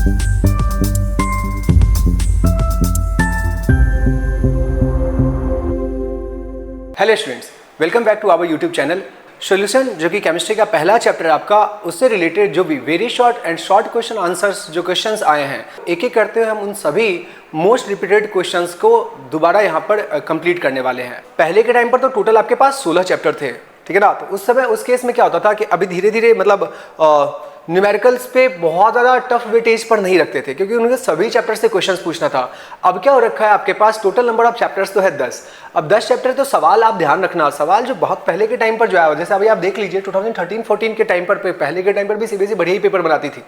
Hello students, welcome back to our YouTube channel. Solution जो कि chemistry का पहला चैप्टर आपका, उससे रिलेटेड जो भी very short and short question answers जो क्वेश्चंस आए हैं, एक एक करते हुए हम उन सभी मोस्ट रिपीटेड क्वेश्चंस को दोबारा यहाँ पर कंप्लीट करने वाले हैं। पहले के टाइम पर तो टोटल आपके पास 16 चैप्टर थे, ठीक है ना। तो उस समय उस केस में क्या होता था कि अभी धीरे धीरे मतलब न्यूमेरिकल्स पे बहुत ज़्यादा टफ वेटेज पर नहीं रखते थे, क्योंकि उन्हें सभी चैप्टर से क्वेश्चंस पूछना था। अब क्या हो रखा है, आपके पास टोटल नंबर ऑफ चैप्टर्स तो है 10। अब 10 चैप्टर, तो सवाल आप ध्यान रखना, सवाल जो बहुत पहले के टाइम पर जो आया, जैसे अभी आप देख लीजिए 2013-14 के टाइम पर, पहले के टाइम पर भी सीबीएसई बढ़िया ही पेपर बनाती थी,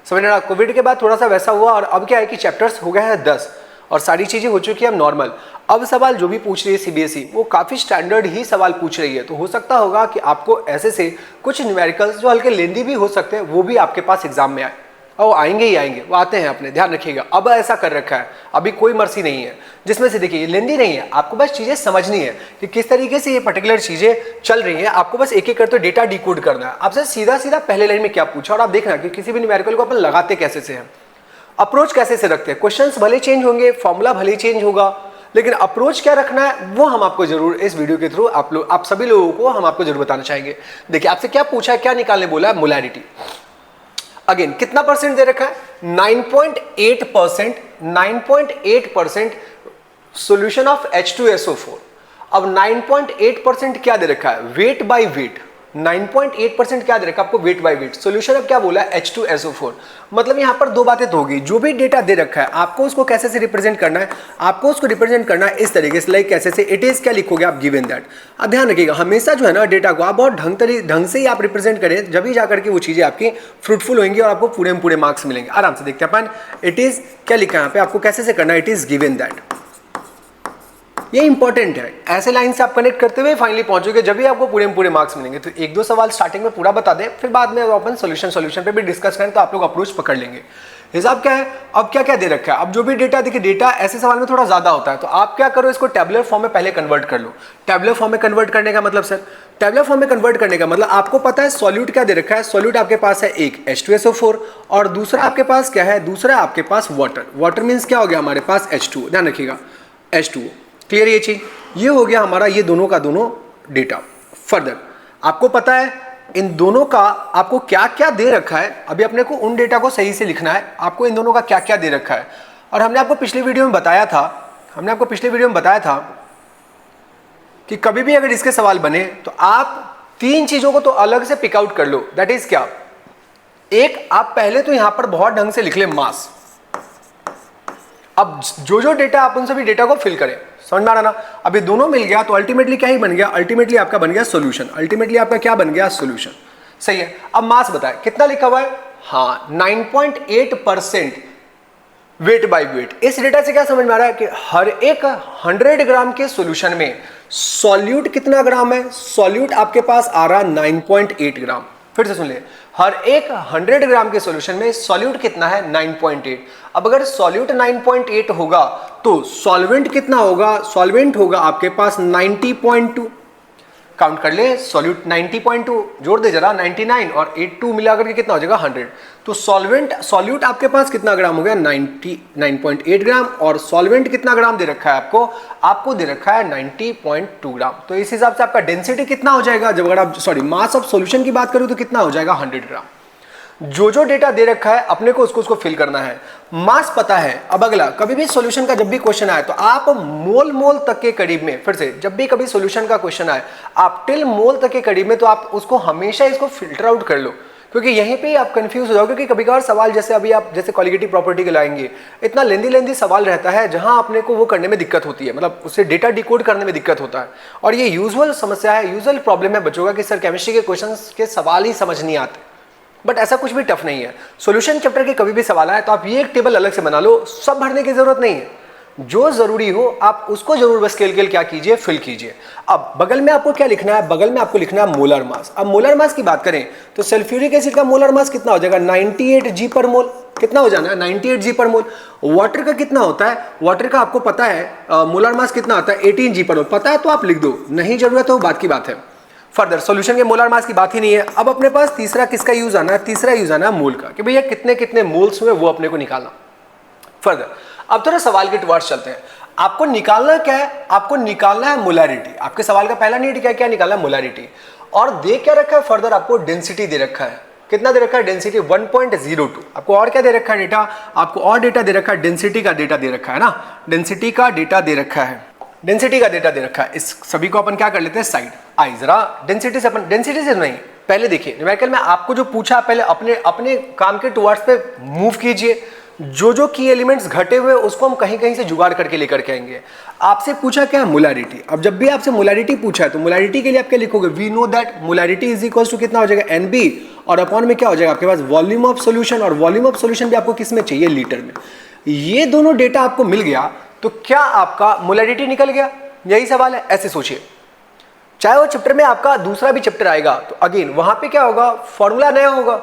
समझ रहे ना। कोविड के बाद थोड़ा सा वैसा हुआ, और अब क्या है कि चैप्टर्स हो गए हैं 10 और सारी चीज़ें हो चुकी है अब नॉर्मल। अब सवाल जो भी पूछ रही है सीबीएसई, वो काफ़ी स्टैंडर्ड ही सवाल पूछ रही है। तो हो सकता होगा कि आपको ऐसे से कुछ न्यूमेरिकल्स जो हल्के लेंदी भी हो सकते हैं, वो भी आपके पास एग्जाम में आए, और वो आएंगे ही आएंगे, वो आते हैं अपने, ध्यान रखिएगा। अब ऐसा कर रखा है, अभी कोई मर्सी नहीं है जिसमें से, देखिए लेंदी नहीं है, आपको बस चीज़ें समझनी है कि किस तरीके से ये पर्टिकुलर चीज़ें चल रही हैं। आपको बस एक एक करते डेटा डिकोड करना है। आपसे सीधा सीधा पहले लाइन में क्या पूछा, और आप देखना कि किसी भी न्यूमेरिकल को अपन लगाते कैसे से हैं, अप्रोच कैसे से रखते हैं। क्वेश्चंस भले चेंज होंगे, फॉर्मूला भले चेंज होगा, लेकिन अप्रोच क्या रखना है वो हम आपको जरूर इस वीडियो के थ्रू आप सभी लोगों को हम आपको जरूर बताना चाहेंगे। देखिए आपसे क्या पूछा है, क्या निकालने बोला है, मोलैरिटी। अगेन कितना परसेंट दे रखा है, 9.8%, 9.8% सोल्यूशन ऑफ H2SO4। अब 9.8% क्या दे रखा है, वेट बाय वेट। 9.8% क्या दे रखा है आपको, वेट बाय वेट। सोल्यूशन अब क्या बोला है, H2SO4। मतलब यहां पर दो बातें तो होगी, जो भी डेटा दे रखा है आपको उसको कैसे से रिप्रेजेंट करना है, आपको उसको रिप्रेजेंट करना है इस तरीके से, लाइक कैसे से, इट इज क्या लिखोगे आप, गिवन दैट। अब ध्यान रखिएगा, हमेशा जो है ना डेटा को आप बहुत ढंग से ही आप रिप्रेजेंट करें, जब ही जाकर के वो चीजें आपकी फ्रूटफुल होंगी और आपको पूरे में पूरे मार्क्स मिलेंगे। आराम से देखते हैं अपन, इट इज क्या लिखा है यहाँ पे, आपको कैसे से करना है, इट इज गिवन दैट। ये इंपॉर्टेंट है, ऐसे लाइन से आप कनेक्ट करते हुए फाइनली पहुंचोगे, जब भी आपको पूरे में पूरे मार्क्स मिलेंगे। तो एक दो सवाल स्टार्टिंग में पूरा बता दें, फिर बाद में अपन सॉल्यूशन पे भी डिस्कस करें, तो आप लोग अप्रोच पकड़ लेंगे। हिसाब क्या है, अब क्या क्या दे रखा है। अब जो भी डेटा, देखिए डेटा ऐसे सवाल में थोड़ा ज्यादा होता है, तो आप क्या करो, इसको टैबुलर फॉर्म में पहले कन्वर्ट कर लो। टैबुलर फॉर्म में कन्वर्ट करने का मतलब, सर टैबुलर फॉर्म में कन्वर्ट करने का मतलब आपको पता है सॉल्यूट क्या दे रखा है। सॉल्यूट आपके पास है एक H2SO4, और दूसरा आपके पास क्या है, दूसरा आपके पास वाटर। वाटर मीन्स क्या हो गया हमारे पास, H2O, ध्यान रखिएगा H2O। क्लियर ये चीज, ये हो गया हमारा ये दोनों का दोनों डेटा। फर्दर आपको पता है इन दोनों का आपको क्या क्या दे रखा है। अभी अपने को उन डेटा को सही से लिखना है, आपको इन दोनों का क्या क्या दे रखा है। और हमने आपको पिछले वीडियो में बताया था, कि कभी भी अगर इसके सवाल बने तो आप तीन चीजों को तो अलग से पिक आउट कर लो। दैट इज क्या, एक आप पहले तो यहां पर बहुत ढंग से लिख ले मास। अब जो डेटा आप उन सभी डेटा को फिल करें, समझ में आ रहा ना। अभी दोनों मिल गया तो अल्टीमेटली क्या ही बन गया, अल्टीमेटली आपका बन गया सॉल्यूशन। अल्टीमेटली आपका क्या बन गया, सॉल्यूशन। सही है। अब मास बताए कितना लिखा हुआ है, हाँ 9.8% वेट बाय वेट। इस डेटा से क्या समझ में आ रहा है कि हर एक 100 ग्राम के सॉल्यूशन में सॉल्यूट कितना ग्राम है, सॉल्यूट आपके पास आ रहा 9.8 ग्राम। फिर से सुन ले, हर एक 100 ग्राम के सॉल्यूशन में सॉल्यूट कितना है, 9.8। अब अगर सॉल्यूट 9.8 होगा तो सॉल्वेंट कितना होगा, सॉल्वेंट होगा आपके पास 90.2। काउंट कर ले, सॉल्यूट 90.2 जोड़ दे जरा, 99 और 82 मिलाकर के कितना हो जाएगा, 100। तो सॉल्यूट आपके पास कितना ग्राम हो गया, 99.8 ग्राम। और सॉल्वेंट कितना ग्राम दे रखा है आपको दे रखा है 90.2 ग्राम। तो इस हिसाब से आपका डेंसिटी कितना हो जाएगा, जब अगर आप मास ऑफ सॉल्यूशन की बात करूं तो कितना हो जाएगा, 100 ग्राम। जो डेटा दे रखा है अपने को उसको फिल करना है, मास पता है। अब अगला, कभी भी सॉल्यूशन का जब भी क्वेश्चन आए तो आप मोल तक के करीब में, फिर से जब भी कभी सॉल्यूशन का क्वेश्चन आए आप टिल मोल तक के करीब में, तो आप उसको हमेशा इसको फिल्टर आउट कर लो, क्योंकि यहीं पे आप कंफ्यूज हो जाओगे। क्योंकि कभी कभार सवाल जैसे अभी आप जैसे कॉलिगेटिव प्रॉपर्टी के लाएंगे, इतना लेंदी सवाल रहता है जहां अपने को वो करने में दिक्कत होती है, मतलब उससे डेटा डिकोड करने में दिक्कत होता है। और ये यूजुअल समस्या है, यूजुअल प्रॉब्लम है बच्चों का कि सर केमिस्ट्री के क्वेश्चन के सवाल ही समझ नहीं आते। बट ऐसा कुछ भी टफ नहीं है। सॉल्यूशन चैप्टर के कभी भी सवाल आए तो आप ये एक टेबल अलग से बना लो, सब भरने की जरूरत नहीं है। जो जरूरी हो आप उसको जरूर बस स्केल क्या कीजिए, फिल कीजिए। अब बगल में आपको क्या लिखना है, बगल में आपको लिखना है मोलर मास। अब मोलर मास की बात करें तो सल्फ्यूरिक एसिड का मोलर मास कितना हो जाएगा, 98 जी पर मोल। कितना हो जाना है, 98 जी पर मोल। वाटर का कितना होता है, वाटर का आपको पता है मोलर मास कितना होता है, 18 जी पर मोल। पता है तो आप लिख दो, नहीं जरूरत है वो बात की बात है। फर्दर सॉल्यूशन के मोलर मास की बात ही नहीं है। अब अपने पास तीसरा किसका यूज आना है, तीसरा यूज आना है मोल का, कि भैया कितने कितने मोल्स हुए वो अपने को निकालना। फर्दर अब थोड़ा सवाल के टुवर्ड्स चलते हैं। आपको निकालना क्या है, आपको निकालना है मोलैरिटी। आपके सवाल का पहला नीड क्या निकालना है, मोलैरिटी। और दे क्या रखा है, फर्दर आपको डेंसिटी दे रखा है। कितना दे रखा है, डेंसिटी 1.02। आपको और क्या दे रखा है डेटा, आपको और डेटा दे रखा है, डेंसिटी का डेटा दे रखा है ना, डेंसिटी का डेटा दे रखा है, डेंसिटी का डेटा दे रखा है। इस सभी को अपन क्या कर लेते हैं, साइड। आई जरा डेंसिटी से अपन, डेंसिटी से नहीं, पहले देखिए न्यूमेरिकल में आपको जो पूछा पहले अपने अपने काम के टुवर्ड्स पे मूव कीजिए। जो जो की एलिमेंट्स घटे हुए उसको हम कहीं कहीं से जुगाड़ करके लेकर के आएंगे। आपसे पूछा क्या है, मोलैरिटी। अब जब भी आपसे मोलैरिटी पूछा है तो मोलैरिटी के लिए आप क्या लिखोगे, we know that molarity is equal to कितना हो जाएगा, NB, और अपॉन में क्या हो जाएगा आपके पास वॉल्यूम ऑफ सॉल्यूशन। और वॉल्यूम ऑफ सॉल्यूशन भी आपको किस में चाहिए, लीटर में। ये दोनों डेटा आपको मिल गया तो क्या आपका मोलैरिटी निकल गया, यही सवाल है। ऐसे सोचिए, चाहे वो चैप्टर में आपका दूसरा भी चैप्टर आएगा तो अगेन वहां पे क्या होगा, फॉर्मूला नया होगा,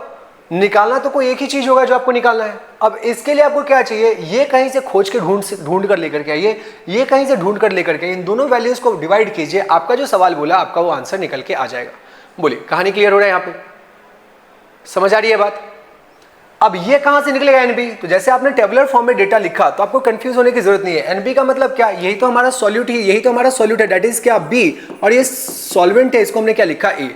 निकालना तो कोई एक ही चीज होगा जो आपको निकालना है। अब इसके लिए आपको क्या चाहिए, ये कहीं से खोज के ढूंढ कर लेकर के आइए, ये कहीं से ढूंढ कर लेकर के इन दोनों वैल्यूज को डिवाइड कीजिए, आपका जो सवाल बोला आपका वो आंसर निकल के आ जाएगा। बोलिए कहानी क्लियर हो रहा है, यहाँ पे समझ आ रही है बात। अब ये कहां से निकलेगा NB, तो जैसे आपने टेबुलर फॉर्म में डेटा लिखा तो आपको कंफ्यूज होने की जरूरत नहीं है। NB का मतलब क्या, यही तो हमारा सॉल्यूट ही, यही तो हमारा सॉल्यूट है, दैट इज क्या B, और ये सॉल्वेंट है, इसको हमने क्या लिखा A।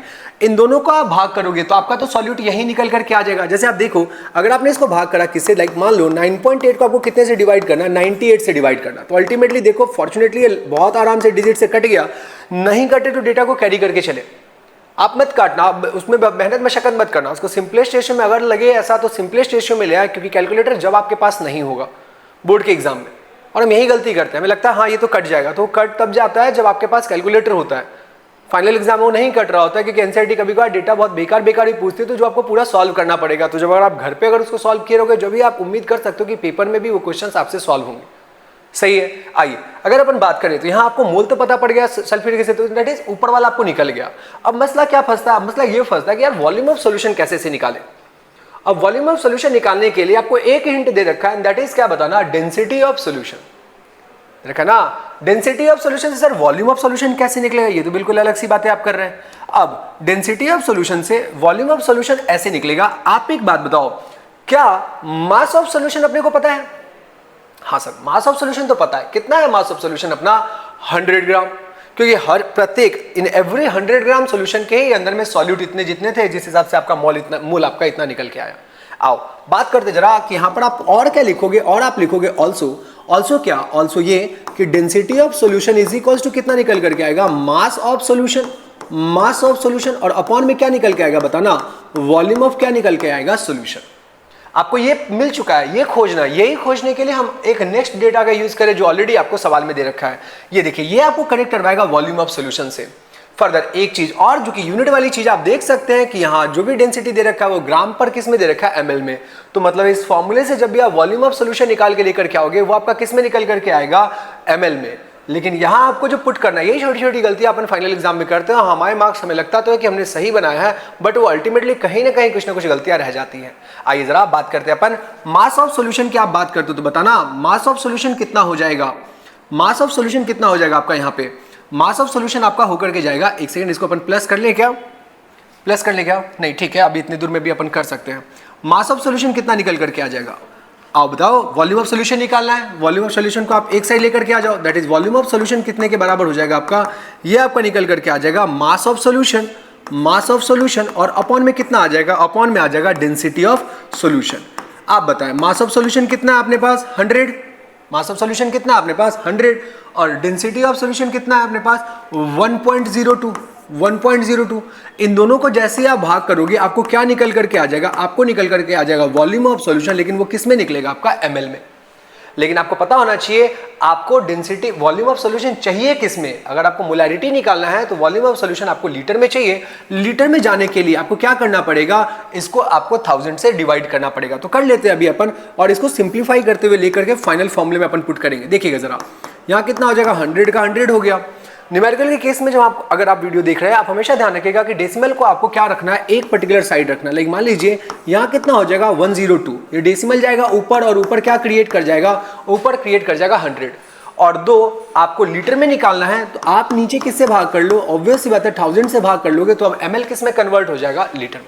इन दोनों को आप भाग करोगे तो आपका तो सॉल्यूट यही निकल करके आ जाएगा। जैसे आप देखो, अगर आपने इसको भाग करा किससे, लाइक मान लो 9.8 को आपको कितने से डिवाइड करना, 98 से डिवाइड करना, तो अल्टीमेटली देखो फॉर्चुनेटली बहुत आराम से डिजिट से कट गया। नहीं कटे तो डेटा को कैरी करके चले, आप मत काटना, उसमें मेहनत मशक्कत मत करना। उसको सिंपलेस्ट रेशियो में अगर लगे ऐसा तो सिंपलेस्ट रेशियो में ले आए, क्योंकि कैलकुलेटर जब आपके पास नहीं होगा बोर्ड के एग्जाम में, और हम यही गलती करते हैं, हमें लगता है हाँ ये तो कट जाएगा, तो कट तब जाता है जब आपके पास कैलकुलेटर होता है। फाइनल एग्जाम में वो नहीं कट रहा होता है, क्योंकि एनसीईआरटी कभी कभार डेटा बहुत बेकार ही पूछती है, तो जो आपको पूरा सॉल्व करना पड़ेगा। तो जब अगर आप घर पे अगर उसको सॉल्व किए रहोगे, जो भी आप उम्मीद कर सकते हो कि पेपर में भी वो क्वेश्चंस आपसे सॉल्व होंगे। सही है। आइए अगर अपन बात करें तो यहाँ आपको मोल तो पता पड़ गया सल्फ्यूरिक एसिड, तो दैट इज ऊपर वाला आपको निकल गया। अब मसला क्या फंसता है, मसला ये फंसता है कि यार वॉल्यूम ऑफ सॉल्यूशन कैसे से निकाले। अब वॉल्यूम ऑफ सॉल्यूशन निकालने के लिए आपको एक हिंट दे रखा है, दैट इज क्या बताना, डेंसिटी ऑफ सॉल्यूशन रखा ना। डेंसिटी ऑफ सॉल्यूशन से सर वॉल्यूम ऑफ सॉल्यूशन कैसे निकलेगा, ये तो बिल्कुल अलग सी बातें आप कर रहे हैं। अब डेंसिटी ऑफ सॉल्यूशन से वॉल्यूम ऑफ सॉल्यूशन ऐसे निकलेगा। आप एक बात बताओ, क्या मास ऑफ सॉल्यूशन अपने को पता है? हाँ सर मास ऑफ सॉल्यूशन तो पता है। कितना है मास ऑफ सॉल्यूशन अपना, 100 ग्राम, क्योंकि हर प्रत्येक इन एवरी 100 ग्राम सॉल्यूशन के ही अंदर में सॉल्यूट इतने जितने थे, जिस हिसाब से आपका मोल आपका इतना निकल के आया। आओ बात करते जरा कि यहां पर आप और क्या लिखोगे, और आप लिखोगे ऑल्सो क्या, ऑल्सो ये कि density of solution is equals to कितना निकल करके आएगा, मास ऑफ सॉल्यूशन, और अपॉन में क्या निकल के आएगा बताना, वॉल्यूम ऑफ क्या निकल के आएगा, सॉल्यूशन। आपको ये मिल चुका है, ये खोजना, यही खोजने के लिए हम एक नेक्स्ट डेटा का यूज करें जो ऑलरेडी आपको सवाल में दे रखा है। ये देखिए, ये आपको कनेक्ट करवाएगा वॉल्यूम ऑफ सॉल्यूशन से। फर्दर एक चीज और, जो कि यूनिट वाली चीज आप देख सकते हैं कि यहाँ जो भी डेंसिटी दे रखा है वो ग्राम पर किस में दे रखा है, ml में। तो मतलब इस फॉर्मूले से जब भी आप वॉल्यूम ऑफ सॉल्यूशन निकाल के लेकर के आओगे, वो आपका किस में निकल करके आएगा, ml में। लेकिन यहाँ आपको जो पुट करना है, यही छोटी छोटी गलती अपन फाइनल एग्जाम में करते हैं। हमारे मार्क्स हमें लगता तो है कि हमने सही बनाया है, बट वो अल्टीमेटली कहीं ना कहीं कुछ ना कुछ गलतियां रह जाती हैं। आइए जरा बात करते हैं अपन मास ऑफ सॉल्यूशन की। आप बात करते हो तो बताना मास ऑफ सॉल्यूशन कितना हो जाएगा, मास ऑफ सॉल्यूशन कितना हो जाएगा आपका। यहाँ पे मास ऑफ सॉल्यूशन आपका होकर के जाएगा, एक सेकंड इसको अपन प्लस कर ले क्या, प्लस कर ले क्या, नहीं ठीक है, अभी इतनी दूर में भी अपन कर सकते हैं। मास ऑफ सॉल्यूशन कितना निकल करके आ जाएगा, आओ बताओ। वॉल्यूम ऑफ सॉल्यूशन निकालना है, वॉल्यूम ऑफ सॉल्यूशन को आप एक साइड लेकर के आ जाओ, that is volume of solution कितने के बराबर हो जाएगा आपका, ये आपका निकल करके आ जाएगा मास ऑफ सॉल्यूशन, और अपॉन में कितना आ जाएगा, अपॉन में आ जाएगा डेंसिटी ऑफ सॉल्यूशन। आप बताएं मास ऑफ सॉल्यूशन कितना है अपने पास, 100, मास ऑफ सॉल्यूशन कितना है अपने पास 100, और डेंसिटी ऑफ सॉल्यूशन कितना है अपने पास 1.02। इन दोनों को जैसे आप भाग करोगे आपको क्या निकल करके आ जाएगा, आपको निकल करके आ जाएगा वॉल्यूम ऑफ सॉल्यूशन, लेकिन वो किस में निकलेगा आपका, ml में। लेकिन आपको पता होना चाहिए आपको डेंसिटी वॉल्यूम ऑफ सॉल्यूशन चाहिए किस में। अगर आपको मोलैरिटी निकालना है तो वॉल्यूम ऑफ सॉल्यूशन आपको लीटर में चाहिए। लीटर में जाने के लिए आपको क्या करना पड़ेगा, इसको आपको 1000 से डिवाइड करना पड़ेगा। तो कर लेते हैं अभी अपन, और इसको सिंप्लीफाई करते हुए लेकर के फाइनल फॉर्मूले में अपन पुट करेंगे। देखिएगा जरा, यहाँ कितना हो जाएगा, 100 का 100 हो गया। न्यूमेरिकल के केस में जब आप अगर आप वीडियो देख रहे हैं, आप हमेशा ध्यान रखिएगा कि डेसिमल को आपको क्या रखना है, एक पर्टिकुलर साइड रखना है। लाइक मान लीजिए यहाँ कितना हो जाएगा 102, ये डेसिमल जाएगा ऊपर, और ऊपर क्या क्रिएट कर जाएगा, ऊपर क्रिएट कर जाएगा 100, और 2 आपको लीटर में निकालना है, तो आप नीचे किससे भाग कर लो, ऑब्वियस सी बात है 1000 से भाग कर लोगे, तो अब ml किस में कन्वर्ट हो जाएगा, लीटर में।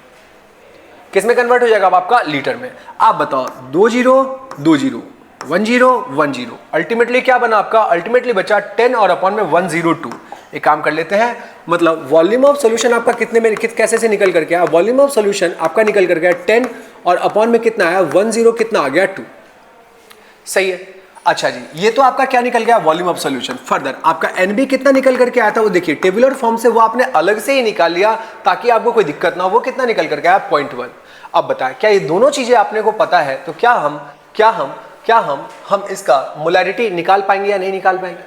किस में कन्वर्ट हो जाएगा अब आपका, लीटर में। आप बताओ 2 0 2 0 1 0 1 0, अल्टीमेटली क्या बना आपका, अल्टीमेटली बचा 10 और अपॉन में 102। एक काम कर लेते हैं, मतलब वॉल्यूम ऑफ सोल्यूशन आपका कितने में कैसे से निकल करके आया, वॉल्यूम ऑफ सोल्यूशन आपका निकल करके आया 10 और अपॉन में कितना आया 10, कितना आ गया 2। सही है। अच्छा जी, ये तो आपका क्या निकल गया, वॉल्यूम ऑफ सोल्यूशन। फर्दर आपका एनबी कितना निकल करके आया था, वो देखिए टेबुलर फॉर्म से वो आपने अलग से ही निकाल लिया ताकि आपको कोई दिक्कत ना हो। वो कितना निकल करके आया, 0.1। अब बताएं क्या ये दोनों चीजें आपने को पता है, तो क्या हम इसका मोलैरिटी निकाल पाएंगे या नहीं निकाल पाएंगे,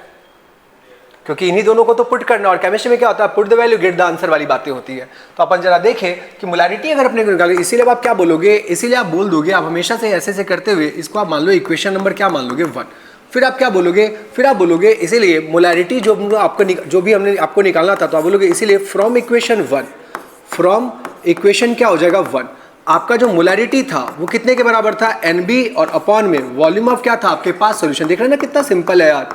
क्योंकि इन्हीं दोनों को तो पुट करना, और केमिस्ट्री में क्या होता है, put the value get the answer वाली बातें होती है। तो अपन जरा देखें कि मोलैरिटी अगर अपने को निकाले, इसीलिए आप क्या बोलोगे, इसीलिए आप बोल दोगे, आप हमेशा से ऐसे करते हुए इसको आप मान लो इक्वेशन नंबर क्या मान लोगे, 1। फिर आप क्या बोलोगे, फिर आप बोलोगे इसीलिए मोलैरिटी जो आपको जो भी हमने आपको निकालना था, तो आप बोलोगे इसीलिए फ्रॉम इक्वेशन 1, फ्रॉम इक्वेशन क्या हो जाएगा 1, आपका जो मोलैरिटी था वो कितने के बराबर था, एनबी और अपॉन में वॉल्यूम ऑफ क्या था आपके पास सोल्यूशन। देख रहे हैं ना कितना सिंपल है यार,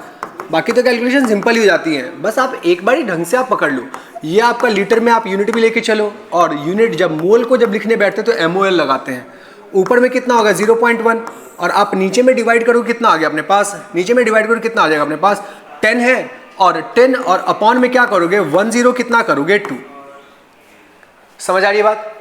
बाकी तो कैलकुलेशन सिंपल ही हो जाती हैं, बस आप एक बार ही ढंग से आप पकड़ लो। ये आपका लीटर में आप यूनिट भी लेके चलो, और यूनिट जब मोल को जब लिखने बैठते तो MOL लगाते हैं। ऊपर में कितना होगा 0.1, और आप नीचे में डिवाइड करो कितना आ गया अपने पास, नीचे में डिवाइड करो कितना आ जाएगा अपने पास 10 है, और 10 और अपॉन में क्या करोगे 10 कितना करोगे 2। समझ आ रही है बात,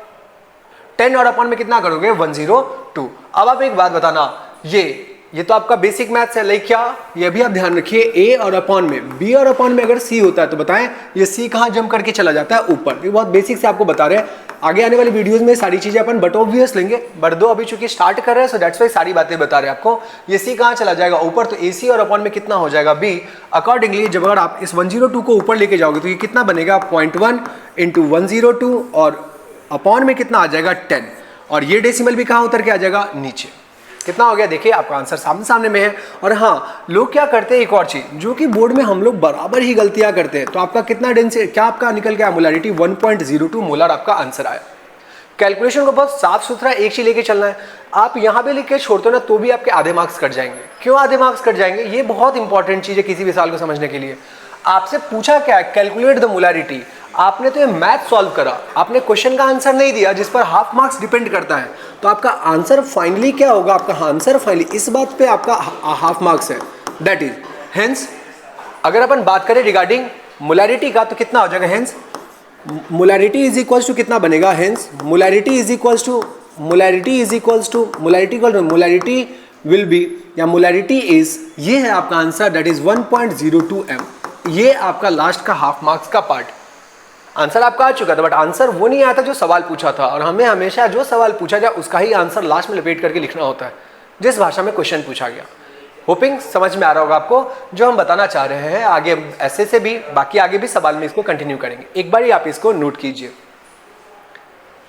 10 और अपॉन में कितना करोगे 102। अब आप एक बात बताना, ये तो आपका बेसिक मैथ्स है, लाइक क्या, ये भी आप ध्यान रखिए, ए और अपॉन में, बी और अपॉन में अगर सी होता है तो बताएं ये सी कहां जंप करके चला जाता है, ऊपर। ये बहुत बेसिक से आपको बता रहे हैं, आगे आने वाली वीडियोस में सारी चीजें अपन बट ऑब्वियस लेंगे, बट दो अभी चूंकि स्टार्ट कर रहे हैं, सो दैट्स वाई सारी बातें बता रहे हैं आपको। ये सी कहां चला जाएगा, ऊपर, तो ए सी और अपॉन में कितना हो जाएगा बी। अकॉर्डिंगली जब अगर आप इस 102 को ऊपर लेके जाओगे तो ये कितना बनेगा 0.1 इंटू 102, और अपॉन में कितना आ जाएगा 10, और ये डेसिमल भी कहां उतर के आ जाएगा नीचे। कितना हो गया, देखिए आपका आंसर सामने में है। और हाँ, लोग क्या करते हैं, एक और चीज जो कि बोर्ड में हम लोग बराबर ही गलतियां करते हैं, तो आपका कितना डेंसिटी क्या आपका निकल गया, मोलैरिटी 1.02 मोलर आपका आंसर आया। कैलकुलेशन को बहुत साफ सुथरा एक चीज लेके चलना है। आप यहां पे लिख के छोड़ते हो ना तो भी आपके आधे मार्क्स कट जाएंगे। क्यों आधे मार्क्स कट जाएंगे, ये बहुत इंपॉर्टेंट चीज है किसी भी सवाल को समझने के लिए। आपसे पूछा क्या, कैलकुलेट द मोलैरिटी, आपने तो ये मैथ सॉल्व करा, आपने क्वेश्चन का आंसर नहीं दिया जिस पर हाफ मार्क्स डिपेंड करता है, तो आपका आंसर फाइनली क्या होगा, आपका आंसर फाइनली इस बात पे आपका हाफ मार्क्स है, दैट इज हेंस। अगर अपन बात करें रिगार्डिंग मोलैरिटी का तो कितना हो जाएगा, hence molarity is equals to कितना बनेगा, hence molarity is equals to molarity will be, या मोलैरिटी इज, ये है आपका आंसर, दैट इज 1.02 m। ये आपका लास्ट का हाफ मार्क्स का पार्ट आंसर आपका आ चुका था, बट आंसर वो नहीं आया था जो सवाल पूछा था, और हमें हमेशा जो सवाल पूछा जाए उसका ही आंसर लास्ट में लपेट करके लिखना होता है जिस भाषा में क्वेश्चन पूछा गया। होपिंग समझ में आ रहा होगा आपको जो हम बताना चाह रहे हैं। आगे ऐसे से भी बाकी आगे भी सवाल में इसको कंटिन्यू करेंगे, एक बार ही आप इसको नोट कीजिए।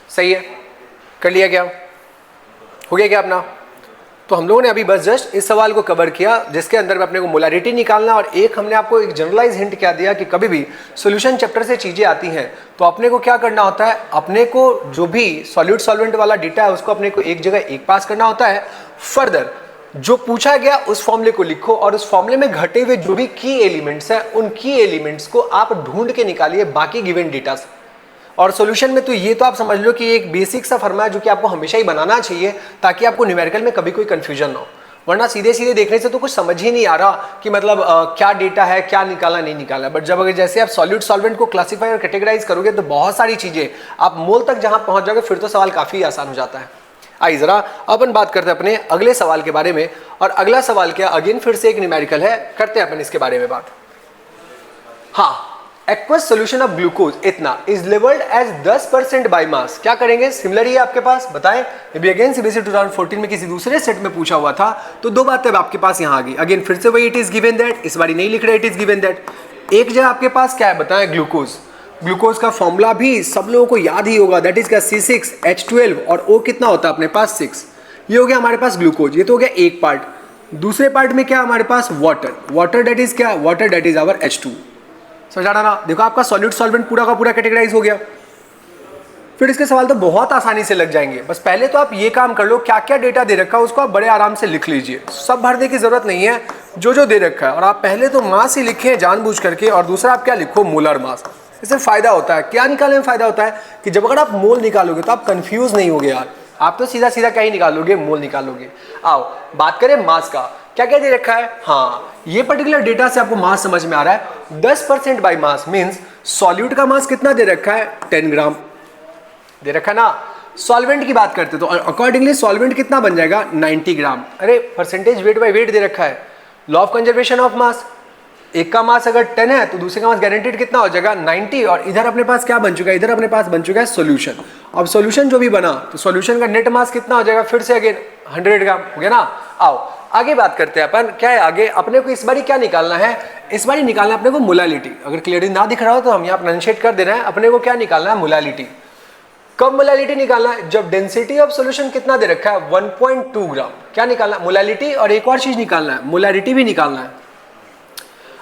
सही है, कर लिया क्या, हो गया क्या अपना। तो हम लोगों ने अभी बस जस्ट इस सवाल को कवर किया जिसके अंदर में अपने को मोलैरिटी निकालना, और एक हमने आपको एक जनरलाइज हिंट क्या दिया कि कभी भी सॉल्यूशन चैप्टर से चीजें आती हैं तो अपने को क्या करना होता है, अपने को जो भी सॉल्यूट सॉल्वेंट वाला डेटा है उसको अपने को एक जगह एक पास करना होता है। फर्दर जो पूछा गया उस फॉर्मूले को लिखो, और उस फॉर्मूले में घटे हुए जो भी की एलिमेंट्स हैं उन की एलिमेंट्स को आप ढूंढ के निकालिए बाकी गिवन डेटा से। और सॉल्यूशन में तो ये तो आप समझ लो कि एक बेसिक सा फॉर्मूला है जो कि आपको हमेशा ही बनाना चाहिए ताकि आपको न्यूमेरिकल में कभी कोई कंफ्यूजन ना हो, वरना सीधे सीधे देखने से तो कुछ समझ ही नहीं आ रहा कि मतलब क्या डेटा है, क्या निकाला नहीं निकाला। बट जब अगर जैसे आप सॉल्यूट सॉल्वेंट को क्लासीफाई और कैटेगराइज करोगे तो बहुत सारी चीजें आप मोल तक जहां पहुंच जाओगे फिर तो सवाल काफी आसान हो जाता है। आइए जरा अपन बात करते हैं अपने अगले सवाल के बारे में, और अगला सवाल क्या, अगेन फिर से एक न्यूमेरिकल है, करते हैं अपन इसके बारे में बात। हाँ, एक्वस सोल्यूशन ऑफ ग्लूकोज इतना is labelled as 10% by mass. क्या करेंगे, सिमिलर ही आपके पास बताएं, ये भी अगेन सीबीएसई 2014 में किसी दूसरे सेट में पूछा हुआ था, तो दो बातें आपके पास यहाँ आ गई। अगेन फिर से वही इट इज गिवन दैट, इस बारी नहीं लिख रहे इट इज गिवन दैट। एक जगह आपके पास क्या है बताएं, ग्लूकोज, ग्लूकोज का फॉर्मूला भी सब लोगों को याद ही होगा, दैट इज क्या C6H12, और O कितना होता है अपने पास 6। ये हो गया हमारे पास ग्लूकोज, ये तो हो गया एक पार्ट। दूसरे पार्ट में क्या हमारे पास वाटर, वाटर दैट इज क्या, water that is our H2। समझा ना, देखो आपका सॉल्यूट सॉल्वेंट पूरा का पूरा कैटेगराइज हो गया। फिर इसके सवाल तो बहुत आसानी से लग जाएंगे, बस पहले तो आप ये काम कर लो, क्या क्या डेटा दे रखा है उसको आप बड़े आराम से लिख लीजिए, सब भरने की जरूरत नहीं है, जो जो दे रखा है, और आप पहले तो मास ही लिखें जानबूझ करके, और दूसरा आप क्या लिखो, मोलर मास। इससे फायदा होता है, क्या निकालने में फायदा होता है कि जब अगर आप मोल निकालोगे तो आप कंफ्यूज नहीं होगे यार, आप तो सीधा सीधा क्या ही निकालोगे, मोल निकालोगे। आओ बात करें मास का, क्या क्या दे रखा है। हाँ, ये पर्टिकुलर डेटा से आपको मास समझ में आ रहा है। 10% बाई मास मीन्स सॉल्यूट का मास कितना दे रखा है, 10 ग्राम दे रखा है ना। सॉल्वेंट की बात करते तो अकॉर्डिंगली सॉल्वेंट कितना बन जाएगा, 90 ग्राम। अरे परसेंटेज वेट बाई वेट दे रखा है, law of conservation of mass. एक का मास अगर 10 है तो दूसरे का मास गारंटीड कितना हो जाएगा, 90। और इधर अपने पास क्या बन चुका है, इधर अपने पास बन चुका है सॉल्यूशन। अब सॉल्यूशन जो भी बना तो सॉल्यूशन का नेट मास कितना हो जाएगा, फिर से अगेन 100 ग्राम हो गया ना। आओ आगे बात करते हैं अपन, क्या है आगे अपने को इस बारी क्या निकालना है, इस बारी निकालना है अपने को मोलालिटी। अगर क्लियरली ना दिख रहा हो तो हम यहाँ प्रोनाउंशिएट कर दे रहे हैं, अपने को क्या निकालना है, मोलालिटी। कब मोलालिटी निकालना है, जब डेंसिटी ऑफ सॉल्यूशन कितना दे रखा है, 1.2 ग्राम। क्या निकालना है, मोलालिटी, और एक और चीज निकालना है, मोलारिटी भी निकालना है।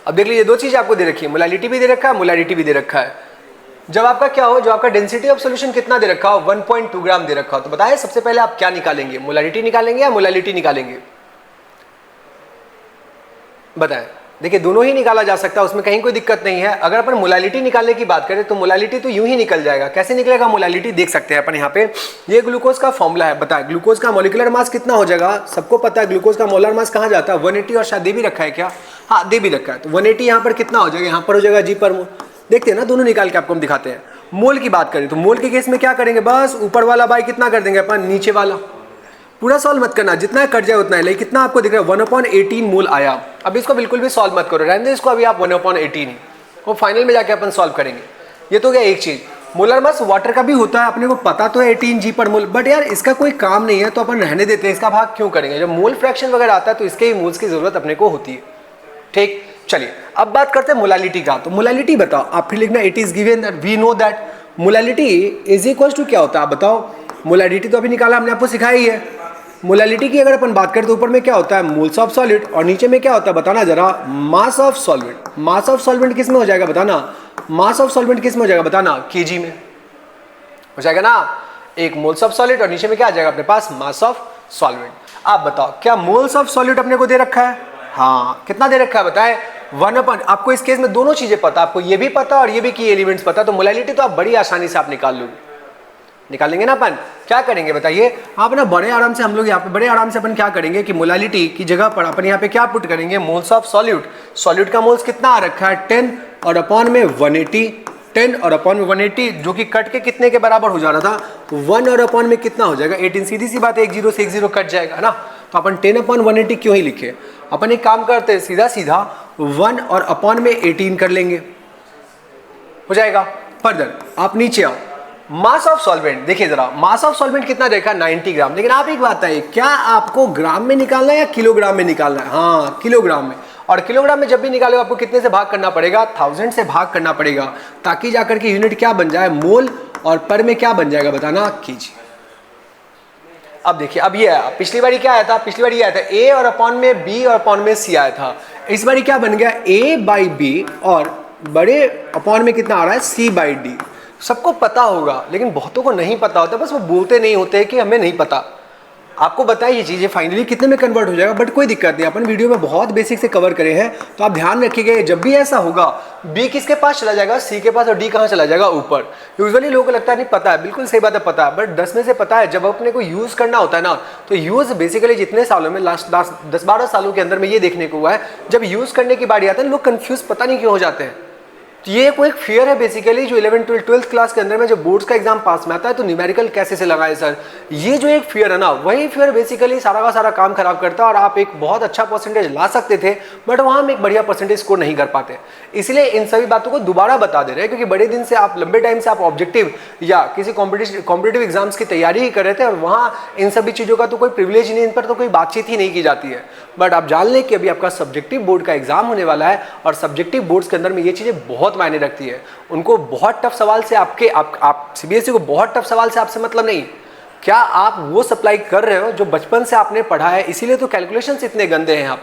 अब देख लीजिए, दो चीज आपको दे रखी है, मोलालिटी भी दे रखा है, मोलारिटी भी दे रखा है। जब आपका क्या हो, जो आपका डेंसिटी ऑफ सॉल्यूशन कितना दे रखा हो, 1.2 ग्राम दे रखा हो, तो बताए सबसे पहले आप क्या निकालेंगे, मोलारिटी निकालेंगे या मोलालिटी निकालेंगे, बताएं। देखिए दोनों ही निकाला जा सकता है, उसमें कहीं कोई दिक्कत नहीं है। अगर अपन मोलालिटी निकालने की बात करें तो मोलालिटी तो यूं ही निकल जाएगा। कैसे निकलेगा मोलालिटी, देख सकते हैं अपन यहाँ पे, ये ग्लूकोज का फॉर्मूला है। बताए ग्लूकोज का मॉलिक्यूलर मास कितना हो जाएगा, सबको पता है ग्लूकोज का मोलर मास कहाँ जाता है, 180। और शायद दे भी रखा है क्या, हाँ दे भी रखा है। तो 180 यहाँ पर कितना हो जाएगा, यहाँ पर हो जाएगा जी पर मोल। देखते हैं ना, दोनों निकाल के आपको हम दिखाते हैं। मोल की बात करें तो मोल के केस में क्या करेंगे, बस ऊपर वाला बाई कितना कर देंगे अपन, नीचे वाला। पूरा सॉल्व मत करना, जितना कट जाए उतना है। लेकिन कितना आपको दिख रहा है, 1/18 मोल आया। अब इसको बिल्कुल भी सॉल्व मत करो, रहने दो इसको, अभी आप 1/18 वो फाइनल में जाके अपन सॉल्व करेंगे। ये तो क्या एक चीज, मोलर मास वाटर का भी होता है, अपने को पता तो है 18 जी पर मोल, बट यार इसका कोई काम नहीं है तो अपन रहने देते हैं, इसका भाग क्यों करेंगे। जब मोल फ्रैक्शन वगैरह आता है तो इसके ही मोल्स की जरूरत अपने को होती है। ठीक, चलिए अब बात करते हैं मोलालिटी का। तो मोलालिटी बताओ, आप फिर लिखना, it is given that we know that molality is equal to क्या होता है, आप बताओ। मोलालिटी तो अभी निकाला हमने, आपको सिखाया ही है। मोलालिटी की अगर अपन बात करें तो ऊपर में क्या होता है, मोल्स ऑफ सॉलिड, और नीचे में क्या होता है बताना जरा, mass of solvent. Mass of solvent किस में हो जाएगा बताना, मास ऑफ सॉल्वेंट किस में हो जाएगा बताना, केजी में हो जाएगा ना। एक मोल्स ऑफ सॉलिड और नीचे में क्या आ जाएगा अपने पास, मास ऑफ सॉल्वेंट। आप बताओ क्या मोल्स ऑफ सॉलिड अपने को दे रखा है, हाँ कितना दे रखा है बताए, 1/। आपको इस केस में दोनों चीजें पता, आपको ये भी पता और ये भी की एलिमेंट्स पता, तो मोलालिटी तो आप बड़ी आसानी से आप निकाल लोगे, निकालेंगे ना अपन। क्या करेंगे बताइए आप ना, बड़े आराम से हम लोग यहाँ पे बड़े आराम से अपन क्या करेंगे कि मोलालिटी की जगह पर अपन यहाँ पे क्या पुट करेंगे, मोल्स ऑफ सॉल्यूट। सॉल्यूट का मोल्स कितना आ रखा है 10, और अपॉन में 180, 10 और अपॉन में 180, जो कि कट के कितने के बराबर हो जा रहा था, 1 और अपॉन में कितना हो जाएगा 18। सीधी सी बात है, 1 0 से 1 0 कट जाएगा ना, तो अपन 10/180 क्यों ही लिखे। अपन एक काम करते हैं, सीधा सीधा 1 और अपॉन में 18 कर लेंगे, हो जाएगा। फर्दर आप नीचे आओ, मास ऑफ सॉल्वेंट देखिए जरा, मास ऑफ सॉल्वेंट कितना देखा 90 ग्राम। लेकिन आप एक बात बताइए, क्या आपको ग्राम में निकालना है या किलोग्राम में निकालना है, हाँ किलोग्राम में। और किलोग्राम में जब भी निकालो आपको कितने से भाग करना पड़ेगा, 1000 से भाग करना पड़ेगा, ताकि जाकर के यूनिट क्या बन जाए, मोल, और पर में क्या बन जाएगा बताना, केजी। अब देखिए, अब ये आया, पिछली बारी क्या आया था, पिछली बारी ये आया था ए और अपॉन में बी और अपॉन में सी आया था। इस बारी क्या बन गया, ए बाई बी और बड़े अपॉन में कितना आ रहा है, सी बाई डी। सबको पता होगा लेकिन बहुतों को नहीं पता होता, बस वो बोलते नहीं होते कि हमें नहीं पता। आपको बताइए ये चीज़ें फाइनली कितने में कन्वर्ट हो जाएगा, बट कोई दिक्कत नहीं, अपन वीडियो में बहुत बेसिक से कवर करे हैं। तो आप ध्यान रखिएगा, जब भी ऐसा होगा बी किसके पास चला जाएगा, सी के पास, और डी कहाँ चला जाएगा, ऊपर। यूजुअली लोगों को लगता है नहीं पता है, बिल्कुल सही बात है, पता है, बट 10 में से पता है। जब अपने को यूज़ करना होता है ना, तो यूज़ बेसिकली जितने सालों में, लास्ट 10-12 सालों के अंदर में ये देखने को हुआ है, जब यूज़ करने की बारी आता है लोग कन्फ्यूज पता नहीं क्यों हो जाते हैं। तो ये कोई एक फियर है बेसिकली, जो 11th 12th क्लास के अंदर में जब बोर्ड्स का एग्जाम पास में आता है तो न्यूमेरिकल कैसे से लगाए सर, ये जो एक फियर है ना, वही फियर बेसिकली सारा का सारा काम खराब करता है। और आप एक बहुत अच्छा परसेंटेज ला सकते थे, बट वहाँ हम एक बढ़िया परसेंटेज स्कोर नहीं कर पाते। इसलिए इन सभी बातों को दोबारा बता दे रहे हैं, क्योंकि बड़े दिन से आप, लंबे टाइम से आप ऑब्जेक्टिव या किसी कॉम्पिटिटिव एग्जाम्स की तैयारी ही कर रहे थे, और वहाँ इन सभी चीज़ों का तो कोई प्रिविलेज नहीं, इन पर तो कोई बातचीत ही नहीं की जाती है। बट आप जान लें कि अभी आपका सब्जेक्टिव बोर्ड का एग्जाम होने वाला है, और सब्जेक्टिव बोर्ड्स के अंदर में ये चीज़ें बहुत मायने रखती है। उनको बहुत टफ सवाल से आप सीबीएसई को बहुत टफ सवाल से आपसे मतलब नहीं, क्या आप वो सप्लाई कर रहे हो जो बचपन से आपने पढ़ा है। इसीलिए तो कैलकुलेशंस इतने गंदे हैं आप,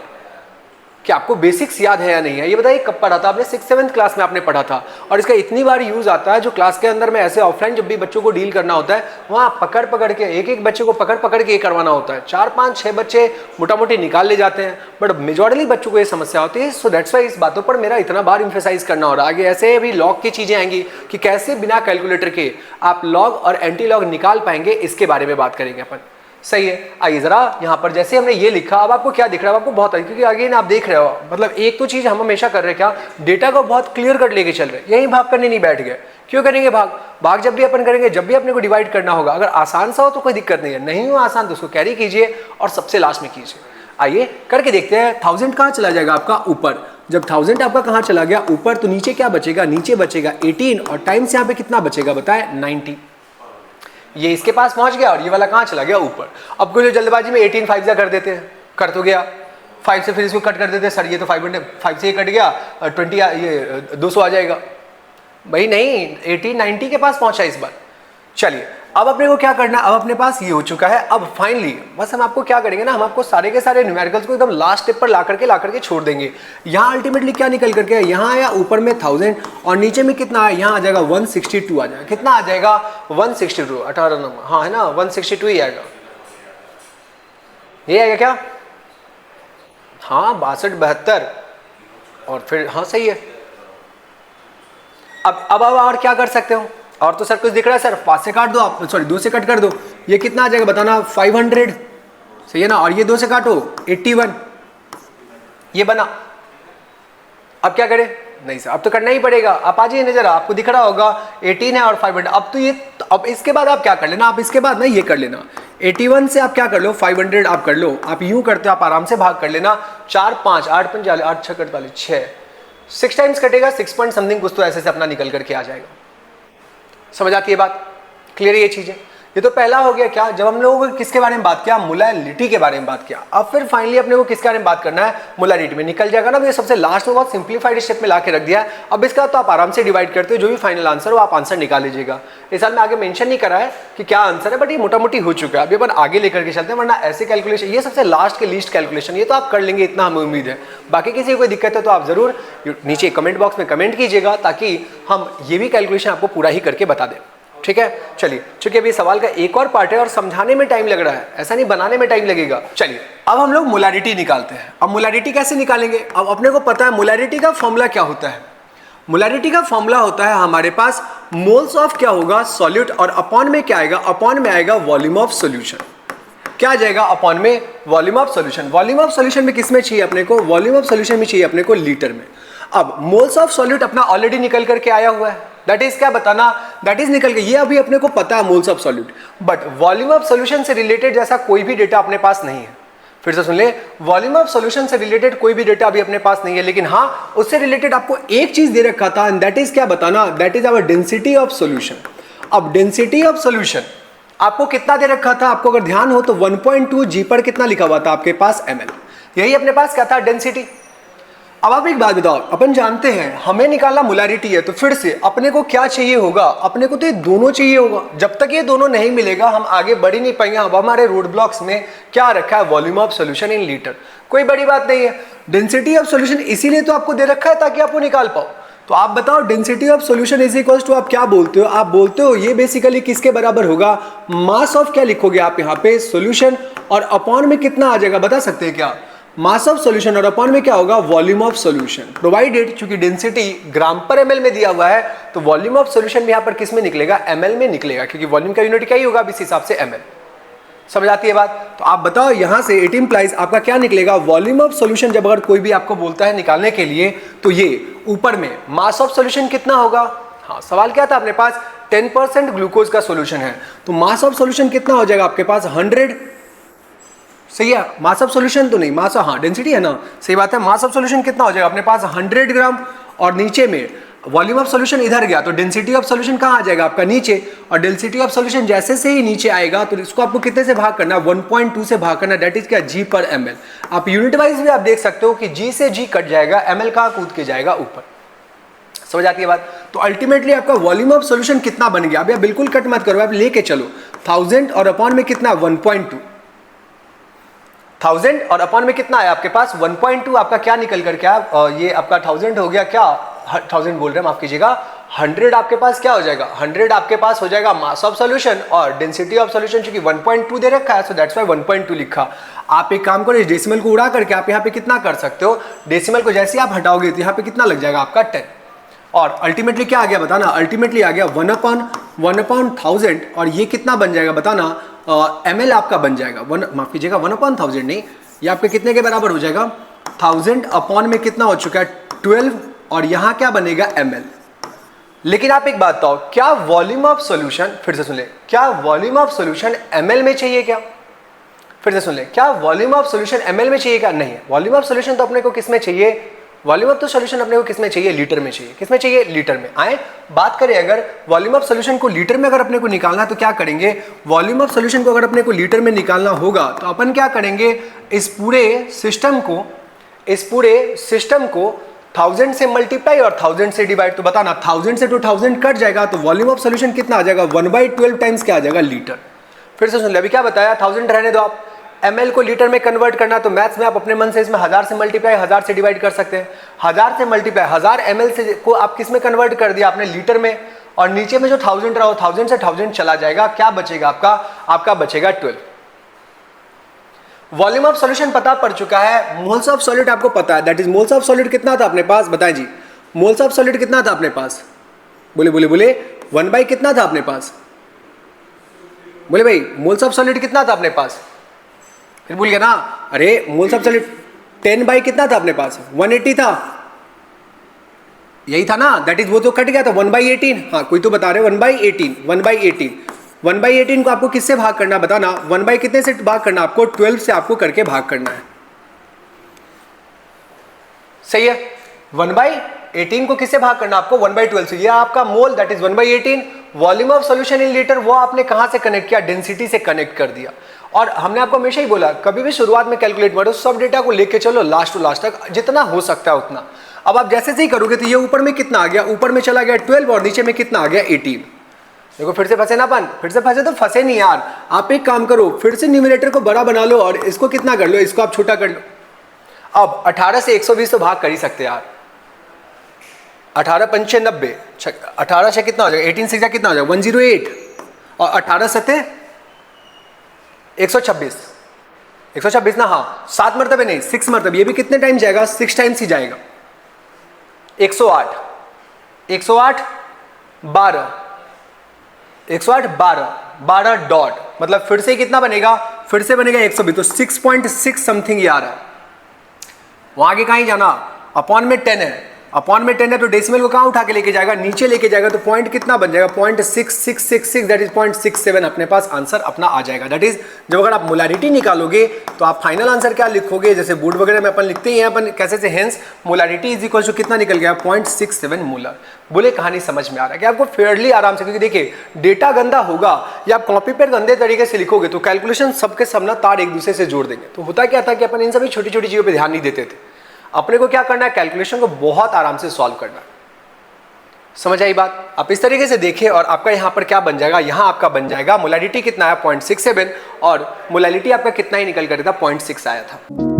कि आपको बेसिक्स याद है या नहीं है। ये बताइए कब पढ़ा था आपने? 6-7 क्लास में आपने पढ़ा था। और इसका इतनी बार यूज आता है जो क्लास के अंदर में ऐसे ऑफलाइन जब भी बच्चों को डील करना होता है, वहाँ पकड़ पकड़ के एक एक बच्चे को पकड़ पकड़ के ये करवाना होता है। 4-5-6 बच्चे मोटा मोटी निकाल ले जाते हैं, बट मेजॉरिटी बच्चों को ये समस्या होती है। सो दैट्स वाई इस बातों पर मेरा इतना बार इंफेसाइज करना हो रहा है। आगे ऐसे भी लॉग की चीजें आएंगी कि कैसे बिना कैलकुलेटर के आप लॉग और एंटी लॉग निकाल पाएंगे, इसके बारे में बात करेंगे अपन। सही है, आइए जरा यहाँ पर जैसे हमने ये लिखा, अब आपको क्या दिख रहा है? आपको बहुत, क्योंकि आगे आप देख रहे हो, मतलब एक तो चीज हम हमेशा कर रहे हैं क्या, डेटा को बहुत क्लियर कट लेके चल रहे हैं। यही भाग करने नहीं बैठ गए। क्यों करेंगे भाग जब भी अपन करेंगे, जब भी अपने को डिवाइड करना होगा, अगर आसान सा हो तो कोई दिक्कत नहीं है, नहीं हो आसान तो उसको कैरी कीजिए और सबसे लास्ट में कीजिए। आइए करके देखते हैं। 1000 कहाँ चला जाएगा आपका? ऊपर। जब 1000 आपका कहाँ चला गया? ऊपर। तो नीचे क्या बचेगा? नीचे बचेगा 18 और टाइम्स यहाँ पे कितना बचेगा बताए? 90। ये इसके पास पहुंच गया और ये वाला कहाँ चला गया? ऊपर। अब कोई जल्दबाजी में 18 5 कर देते हैं, कर तो गया 5 से, फिर इसको कट कर देते हैं, सर ये तो 5 से ये कट गया, 20 ये 200 आ जाएगा। भाई नहीं, 18 90 के पास पहुंचा इस बार। चलिए अब अपने को क्या करना, अब अपने पास ये हो चुका है। अब फाइनली बस हम आपको क्या करेंगे ना, हम आपको सारे के सारे न्यूमेरिकल्स को एकदम लास्ट स्टेप पर ला करके छोड़ देंगे। यहाँ अल्टीमेटली क्या निकल करके है? यहाँ आया ऊपर में 1000 और नीचे में कितना है? यहाँ आ जाएगा 162 आ जाएगा। कितना आ जाएगा? 162, 18 नंबर, हाँ है ना, 162 ही आएगा। ये आएगा क्या? हाँ 62 72 और फिर हाँ सही है। अब और क्या कर सकते हो? और तो सर कुछ दिख रहा है सर, 5 से काट दो आप, सॉरी 2 से कट कर दो, ये कितना आ जाएगा बताना? 500, सही है ना। और ये 2 से काटो 81, ये बना। अब क्या करें? नहीं सर अब तो करना ही पड़ेगा। आप आ जाइए नजर, आपको दिख रहा होगा 18 है और 500। अब तो ये, अब इसके बाद आप क्या कर लेना, आप इसके बाद ना ये कर लेना, 81 से आप क्या कर लो? 500 आप कर लो। आप यूं करते हो, आप आराम से भाग कर लेना। 4 5 8 5 8 6 48 6 टाइम्स कटेगा, 6 पॉइंट समथिंग कुछ तो ऐसे से अपना निकल करके आ जाएगा। समझ आती है बात? क्लियर ये चीजें? ये तो पहला हो गया क्या, जब हम लोगों को किसके बारे में बात किया? मोलैरिटी के बारे में बात किया। अब फिर फाइनली अपने को किसके बारे में बात करना है? मोलैरिटी में निकल जाएगा ना। ये सबसे लास्ट में बहुत सिंप्लीफाइड स्टेप में ला के रख दिया है। अब इसका तो आप आराम से डिवाइड करते हो, जो भी फाइनल आंसर हो आप आंसर निकाल लीजिएगा। इस साल में आगे मेंशन नहीं करा है कि क्या आंसर है, बट ये मोटा मोटी हो चुका है। अभी अपन आगे लेकर के चलते हैं, वरना ऐसे कैलकुलेशन, ये सबसे लास्ट के लीस्ट कैलकुलेशन, ये तो आप कर लेंगे, इतना हमें उम्मीद है। बाकी किसी को कोई दिक्कत है तो आप जरूर नीचे कमेंट बॉक्स में कमेंट कीजिएगा, ताकि हम ये भी कैलकुलेशन आपको पूरा ही करके बता दें। ठीक है, चलिए चूंकि अभी सवाल का एक और पार्ट है और समझाने में टाइम लग रहा है, ऐसा नहीं बनाने में टाइम लगेगा। चलिए अब हम लोग मोलैरिटी निकालते हैं। अब मोलैरिटी कैसे निकालेंगे? अब अपने को पता है मोलैरिटी का फॉर्मूला क्या होता है। मोलैरिटी का फॉर्मूला होता है हमारे पास मोल्स ऑफ क्या होगा? सॉल्यूट, और अपॉन में क्या आएगा? अपॉन में आएगा वॉल्यूम ऑफ सॉल्यूशन। क्या आ जाएगा? अपॉन में volume of solution. Volume of solution में किसमें चाहिए अपने को? वॉल्यूम ऑफ सॉल्यूशन में चाहिए अपने को लीटर में। अब मोल्स ऑफ सॉल्यूट अपना ऑलरेडी निकल करके आया हुआ है, दैट इज क्या बताना? दैट इज निकल के, ये अभी अपने को पता है moles of solute, but volume of solution से रिलेटेड जैसा कोई भी डेटा अपने पास नहीं है। फिर से सुन ले, वॉल्यूम ऑफ सॉल्यूशन से रिलेटेड कोई भी डेटा अभी अपने पास नहीं है, लेकिन हाँ उससे रिलेटेड आपको एक चीज दे रखा था, एंड दैट इज क्या बताना? That is our density of solution. अब डेंसिटी ऑफ सॉल्यूशन आपको कितना दे रखा था? आपको अगर ध्यान हो तो 1.2 जी पर कितना लिखा हुआ था आपके पास? ml। यही अपने पास क्या था? डेंसिटी। अब आप एक बात बताओ, अपन जानते हैं हमें निकालना मोलैरिटी है, तो फिर से अपने को क्या चाहिए होगा? अपने को तो ये दोनों चाहिए होगा। जब तक ये दोनों नहीं मिलेगा हम आगे बढ़ ही नहीं पाएंगे। अब हमारे रोड ब्लॉक्स में क्या रखा है? Volume of solution in litre. कोई बड़ी बात नहीं है। डेंसिटी ऑफ सॉल्यूशन इसीलिए तो आपको दे रखा है ताकि आप वो निकाल पाओ। तो आप बताओ density of solution is equals to, आप क्या बोलते हो? आप बोलते हो ये बेसिकली किसके बराबर होगा? मास ऑफ क्या लिखोगे आप यहाँ पे? सॉल्यूशन, और अपॉन में कितना आ जाएगा बता सकते हैं क्या? मास ऑफ सॉल्यूशन, और अपॉन में क्या होगा? Volume of solution. प्रोवाइडेड, क्योंकि डेंसिटी ग्राम पर ml में दिया हुआ है, तो वॉल्यूम ऑफ सॉल्यूशन भी यहाँ पर किस में निकलेगा? ml में निकलेगा, क्योंकि वॉल्यूम का यूनिट क्या ही होगा इस हिसाब से? ml। समझ आती है बात? तो आप बताओ यहाँ से इट इंप्लाइज आपका क्या निकलेगा? वॉल्यूम ऑफ सॉल्यूशन जब अगर कोई भी आपको बोलता है निकालने के लिए, तो ये ऊपर में मास ऑफ सॉल्यूशन कितना होगा? हाँ सवाल क्या था अपने पास? 10% ग्लूकोज का सॉल्यूशन है, तो मास ऑफ सॉल्यूशन कितना हो जाएगा आपके पास? 100। सही है, मास ऑफ सॉल्यूशन तो नहीं, मास, हाँ डेंसिटी है ना, सही बात है। मास ऑफ सॉल्यूशन कितना हो जाएगा अपने पास? 100 ग्राम। और नीचे में वॉल्यूम ऑफ सॉल्यूशन इधर गया, तो डेंसिटी ऑफ सॉल्यूशन कहाँ आ जाएगा आपका? नीचे। और डेंसिटी ऑफ सॉल्यूशन जैसे से ही नीचे आएगा, तो इसको आपको कितने से भाग करना? 1.2 से भाग करना, दैट इज क्या? जी पर ml। आप यूनिट वाइज भी आप देख सकते हो कि जी से जी कट जाएगा, ml कहाँ कूद के जाएगा? ऊपर। समझ आती है बात? तो अल्टीमेटली आपका वॉल्यूम ऑफ सॉल्यूशन कितना बन गया? अभी आप बिल्कुल कट मत करो, आप लेके चलो 1000 और अपॉन में कितना? 1.2। 1000 और अपॉन में कितना है आपके पास 1.2, आपका क्या निकल कर क्या ये आपका 1000 हो गया, क्या 1000 बोल रहे हैं, माफ कीजिएगा 100 आपके पास क्या हो जाएगा, 100 आपके पास हो जाएगा मास ऑफ सॉल्यूशन, और डेंसिटी ऑफ सॉल्यूशन चूंकि 1.2 दे रखा है, सो दैट्स व्हाई 1.2 लिखा। आप एक काम करो, इस डेसिमल को उड़ा करके आप यहाँ पे कितना कर सकते हो, डेसिमल को जैसे आप हटाओगे तो यहाँ पे कितना लग जाएगा आपका 10, और अल्टीमेटली क्या आ गया बताना, अल्टीमेटली आ गया 1/1000, और ये कितना बन जाएगा बताना, ml आपका बन जाएगा, माफ कीजिएगा 1/1000 नहीं, ये आपके कितने के बराबर हो जाएगा, 1000 अपॉन में कितना हो चुका है 12, और यहाँ क्या बनेगा ml। लेकिन आप एक बात बताओ, क्या वॉल्यूम ऑफ सॉल्यूशन, फिर से सुन ले, क्या वॉल्यूम ऑफ सॉल्यूशन ml में चाहिए क्या, फिर से सुन ले, क्या वॉल्यूम ऑफ सॉल्यूशन ml में चाहिए क्या, नहीं, वॉल्यूम ऑफ सॉल्यूशन तो अपने को किस में चाहिए, वॉल्यूम ऑफ सॉल्यूशन अपने को किस में चाहिए, लीटर में चाहिए, किस में चाहिए, लीटर में। आए बात करें अगर वॉल्यूम ऑफ सॉल्यूशन को लीटर में अगर अपने को निकालना है तो क्या करेंगे, वॉल्यूम ऑफ सॉल्यूशन को अगर अपने को लीटर में निकालना होगा तो अपन क्या करेंगे, इस पूरे सिस्टम को 1000 से मल्टीप्लाई और 1000 से डिवाइड, तो बताना 1000 से 2000 कट जाएगा तो वॉल्यूम ऑफ सॉल्यूशन कितना आ जाएगा, 1/12 टाइम्स क्या आ जाएगा, लीटर। फिर से सुन ले, अभी क्या बताया, 1000 रहने दो आप, ml को लीटर में कन्वर्ट करना, तो मैथ्स में आप अपने मन से इसमें 1000 से मल्टीप्लाई 1000 से डिवाइड कर सकते हैं, 1000 से मल्टीप्लाई 1000 ml से को आप किस में कन्वर्ट कर दिया आपने, लीटर में, और नीचे में जो 1000 रहा 1000 से 1000 चला जाएगा, क्या बचेगा आपका बचेगा 12। वॉल्यूम ऑफ सॉल्यूशन पता पड़ चुका है, मोल्स ऑफ सॉलिड आपको पता है, that is moles of solid कितना था अपने पास, बताएं जी, मोल्स ऑफ सॉलिड कितना था अपने पास, बोले 1 कितना था अपने पास, बोले भाई मोल्स ऑफ सॉलिड कितना था अपने पास, फिर भूल गया ना, अरे मोल्स ऑफ सॉलिड 10 कितना था अपने पास, 180 था, यही था ना, दैट इज वो तो कट गया था 1/18, हाँ कोई तो बता रहे 1/18 को आपको किससे भाग करना बताना, 1 कितने से भाग करना आपको, 12 से आपको करके भाग करना है, सही है, 1/18 को किससे भाग करना आपको, 1/12 से, ये आपका मोल that is 1/18। Volume of solution in litre वो आपने कहां से कनेक्ट किया, डेंसिटी से कनेक्ट कर दिया। और हमने आपको हमेशा ही बोला, कभी भी शुरुआत में कैलकुलेट मत करो, सब डेटा को लेके चलो लास्ट टू लास्ट तक, जितना हो सकता है उतना। अब आप जैसे ही करोगे तो ये ऊपर में कितना आ गया, ऊपर में चला गया 12 और नीचे में कितना आ गया 18। देखो फिर से फंसे ना अपन, फिर से फंसे तो फंसे नहीं यार, आप एक काम करो, फिर से न्यूमरेटर को बड़ा बना लो और इसको कितना कर लो, इसको आप छोटा कर लो। अब 18 से 120 तो भाग कर ही सकते यार, 18 पंचे 90, 18 से कितना हो जाएगा, 18 से कितना हो जाएगा 108, और 18 सत्ते 126 ना, हाँ 7 मरतबे नहीं 6 मरतबे, ये भी कितने टाइम जाएगा, 6 टाइम्स ही जाएगा, 108 12 डॉट, मतलब फिर से कितना बनेगा, फिर से बनेगा 120, तो 6.6 समथिंग ये आ रहा है। वहां आगे कहीं जाना, अपॉन में 10 है, अपॉन में 10 है तो डेसिमल को कहाँ उठा के लेके जाएगा, नीचे लेके जाएगा, तो पॉइंट कितना बन जाएगा 0.6666, दैट इज 0.67, अपने पास आंसर अपना आ जाएगा। दैट इज जब अगर आप मोलारिटी निकालोगे तो आप फाइनल आंसर क्या लिखोगे, जैसे बोर्ड वगैरह में अपन लिखते ही हैं अपन कैसे से, hence molarity is equal to कितना निकल गया 0.67 मोलर। बोले कहानी समझ में आ रहा है कि आपको फेयरली आराम से, क्योंकि देखिए डेटा गंदा होगा या आप कॉपी पर गंदे तरीके से लिखोगे तो कैलकुलेशन सबके सब ना तार एक दूसरे से जोड़ देंगे। तो होता क्या था कि अपन इन सभी छोटी छोटी चीजों पर ध्यान नहीं देते थे, अपने को क्या करना है, कैलकुलेशन को बहुत आराम से सॉल्व करना है। समझ आई बात, आप इस तरीके से देखें और आपका यहां पर क्या बन जाएगा, यहां आपका बन जाएगा मोलारिटी कितना है 0.67 और मोलारिटी आपका कितना ही निकल कर था 0.6 आया था।